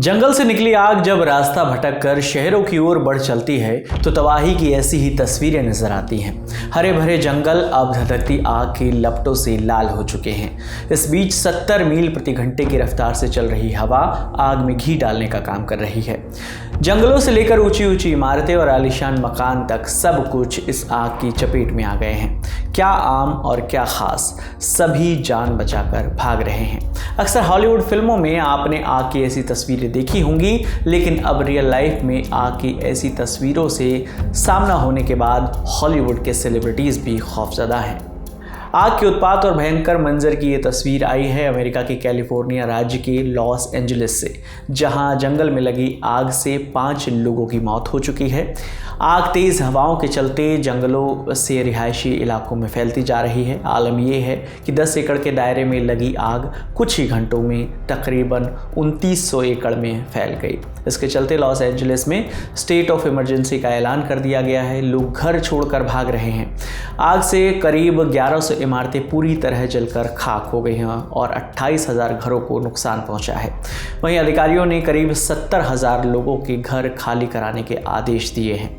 जंगल से निकली आग जब रास्ता भटक कर शहरों की ओर बढ़ चलती है तो तबाही की ऐसी ही तस्वीरें नजर आती हैं। हरे भरे जंगल अब धधकती आग की लपटों से लाल हो चुके हैं। इस बीच 70 मील प्रति घंटे की रफ्तार से चल रही हवा आग में घी डालने का काम कर रही है। जंगलों से लेकर ऊंची ऊंची इमारतें और आलीशान मकान तक सब कुछ इस आग की चपेट में आ गए हैं। क्या आम और क्या खास, सभी जान बचाकर भाग रहे हैं। अक्सर हॉलीवुड फिल्मों में आपने आग की ऐसी तस्वीरें देखी होंगी, लेकिन अब रियल लाइफ में आग की ऐसी तस्वीरों से सामना होने के बाद हॉलीवुड के सेलिब्रिटीज भी खौफजदा हैं। आग के उत्पात और भयंकर मंजर की ये तस्वीर आई है अमेरिका के कैलिफोर्निया राज्य के लॉस एंजलिस से, जहां जंगल में लगी आग से 5 लोगों की मौत हो चुकी है। आग तेज़ हवाओं के चलते जंगलों से रिहायशी इलाकों में फैलती जा रही है। आलम यह है कि 10 एकड़ के दायरे में लगी आग कुछ ही घंटों में तकरीबन 2900 एकड़ में फैल गई। इसके चलते लॉस एंजलिस में स्टेट ऑफ इमरजेंसी का ऐलान कर दिया गया है। लोग घर छोड़कर भाग रहे हैं। आग से करीब 1100 इमारतें पूरी तरह जलकर खाक हो गई हैं और 28,000 घरों को नुकसान पहुंचा है। वहीं अधिकारियों ने करीब 70,000 लोगों के घर खाली कराने के आदेश दिए हैं।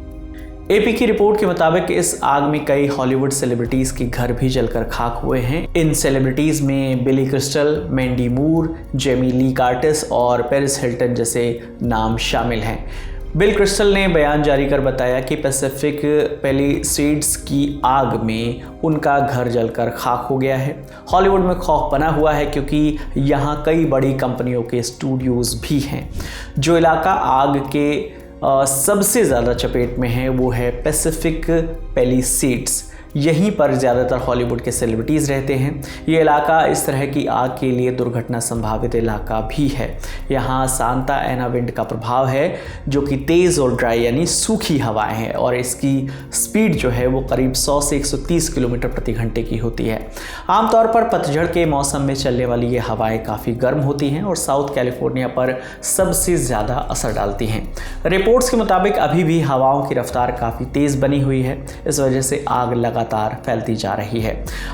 एपी की रिपोर्ट के मुताबिक इस आग में कई हॉलीवुड सेलिब्रिटीज के घर भी जलकर खाक हुए हैं। इन सेलिब्रिटीज में बिली क्रिस्टल, मैंडी मूर, जेमी ली कर्टिस और पेरिस हिल्टन जैसे नाम शामिल हैं। बिल क्रिस्टल ने बयान जारी कर बताया कि पैसिफिक पैलिसेड्स की आग में उनका घर जलकर खाक हो गया है। हॉलीवुड में खौफ बना हुआ है क्योंकि यहाँ कई बड़ी कंपनियों के स्टूडियोज़ भी हैं। जो इलाका आग के सबसे ज़्यादा चपेट में है वो है पैसिफिक पैलिसेड्स। यहीं पर ज़्यादातर हॉलीवुड के सेलिब्रिटीज़ रहते हैं। ये इलाका इस तरह की आग के लिए दुर्घटना संभावित इलाका भी है। यहाँ सांता एना विंड का प्रभाव है जो कि तेज़ और ड्राई यानी सूखी हवाएं हैं और इसकी स्पीड जो है वो करीब 100 से 130 किलोमीटर प्रति घंटे की होती है। आमतौर पर पतझड़ के मौसम में चलने वाली ये हवाएं काफ़ी गर्म होती हैं और साउथ कैलिफोर्निया पर सबसे ज़्यादा असर डालती हैं। रिपोर्ट्स के मुताबिक अभी भी हवाओं की रफ्तार काफ़ी तेज़ बनी हुई है। इस वजह से आग लगातार फैलती जा रही है।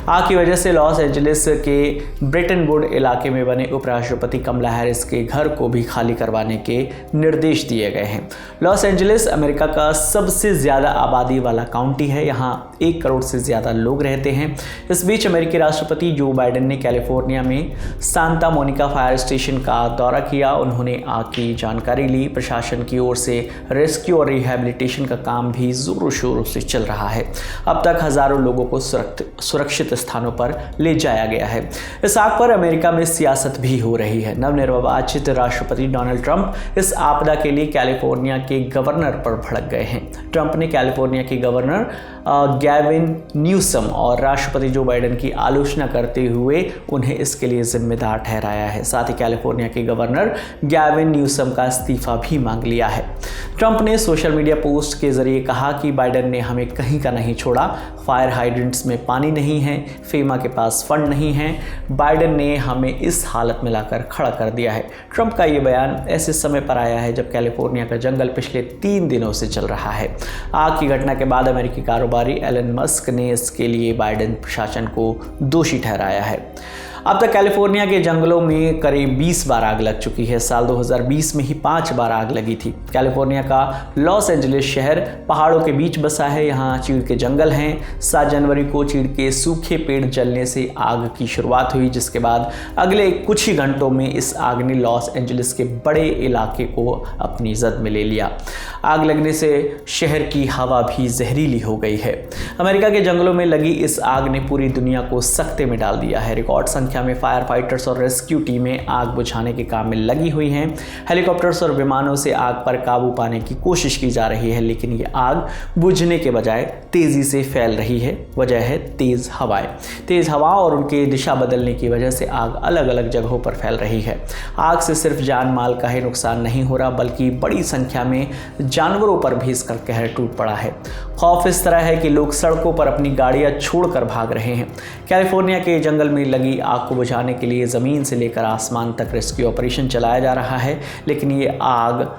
आग की वजह से लॉस एंजलिस के ब्रिटनवुड इलाके में बने उपराष्ट्रपति कमला हैरिस के घर को भी खाली करवाने के निर्देश दिए गए हैं। लॉस एंजलिस अमेरिका का सबसे ज़्यादा आबादी वाला काउंटी है। यहाँ 1 करोड़ से ज़्यादा लोग रहते हैं। इस बीच अमेरिकी राष्ट्रपति जो बाइडेन ने कैलिफोर्निया में सांता मोनिका फायर स्टेशन का दौरा किया। उन्होंने आग की जानकारी ली। प्रशासन की ओर से रेस्क्यू और रिहैबिलिटेशन का काम भी जोरों शोरों से चल रहा है। अब तक हजारों लोगों को सुरक्षित स्थानों पर ले जाया गया है। इस आग पर अमेरिका में सियासत भी हो रही है। नवनिर्वाचित राष्ट्रपति डोनाल्ड ट्रंप इस आपदा के लिए कैलिफोर्निया के गवर्नर पर भड़क गए हैं। ट्रंप ने कैलिफोर्निया के गवर्नर गैविन न्यूसम और राष्ट्रपति जो बाइडेन की आलोचना करते हुए उन्हें इसके लिए जिम्मेदार ठहराया है। साथ ही कैलिफोर्निया के गवर्नर गैविन न्यूसम का इस्तीफा भी मांग लिया है। ट्रंप ने सोशल मीडिया पोस्ट के जरिए कहा कि बाइडेन ने हमें कहीं का नहीं छोड़ा। फायर हाइड्रेंट्स में पानी नहीं है, फेमा के पास फंड नहीं है। बाइडेन ने हमें इस हालत में लाकर खड़ा कर दिया है। ट्रंप का ये बयान ऐसे समय पर आया है जब कैलिफोर्निया का जंगल पिछले 3 दिनों से जल रहा है। आग की घटना के बाद अमेरिकी कारोबारी एलन मस्क ने इसके लिए बाइडेन प्रशासन को दोषी ठहराया है। अब तक कैलिफोर्निया के जंगलों में करीब 20 बार आग लग चुकी है। साल 2020 में ही 5 बार आग लगी थी। कैलिफोर्निया का लॉस एंजलिस शहर पहाड़ों के बीच बसा है। यहाँ चीड़ के जंगल हैं। 7 जनवरी को चीड़ के सूखे पेड़ जलने से आग की शुरुआत हुई, जिसके बाद अगले कुछ ही घंटों में इस आग ने लॉस एंजलिस के बड़े इलाके को अपनी जद में ले लिया। आग लगने से शहर की हवा भी जहरीली हो गई है। अमेरिका के जंगलों में लगी इस आग ने पूरी दुनिया को सख्ते में डाल दिया है। रिकॉर्ड संख्या में फायर फाइटर्स और रेस्क्यू टीमें आग बुझाने के काम में लगी हुई हैं। हेलीकॉप्टर्स और विमानों से आग पर काबू पाने की कोशिश की जा रही है, लेकिन ये आग बुझने के बजाय तेजी से फैल रही है। वजह है तेज हवाएं। तेज हवा और उनके दिशा बदलने की वजह से आग अलग अलग जगहों पर फैल रही है। आग से सिर्फ जान माल का ही नुकसान नहीं हो रहा, बल्कि बड़ी संख्या में जानवरों पर भी इसका कहर टूट पड़ा है। खौफ इस तरह है कि लोग सड़कों पर अपनी गाड़ियां छोड़कर भाग रहे हैं। कैलिफोर्निया के जंगल में लगी आग को बुझाने के लिए ज़मीन से लेकर आसमान तक रेस्क्यू ऑपरेशन चलाया जा रहा है, लेकिन ये आग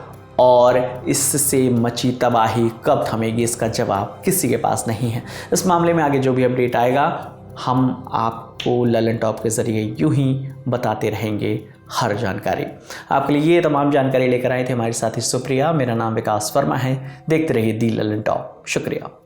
और इससे मची तबाही कब थमेगी, इसका जवाब किसी के पास नहीं है। इस मामले में आगे जो भी अपडेट आएगा हम आपको ललन टॉप के ज़रिए यूं ही बताते रहेंगे। हर जानकारी। आपके लिए ये तमाम जानकारी लेकर आए थे हमारे साथी सुप्रिया। मेरा नाम विकास वर्मा है। देखते रहिए दी ललन टॉप। शुक्रिया।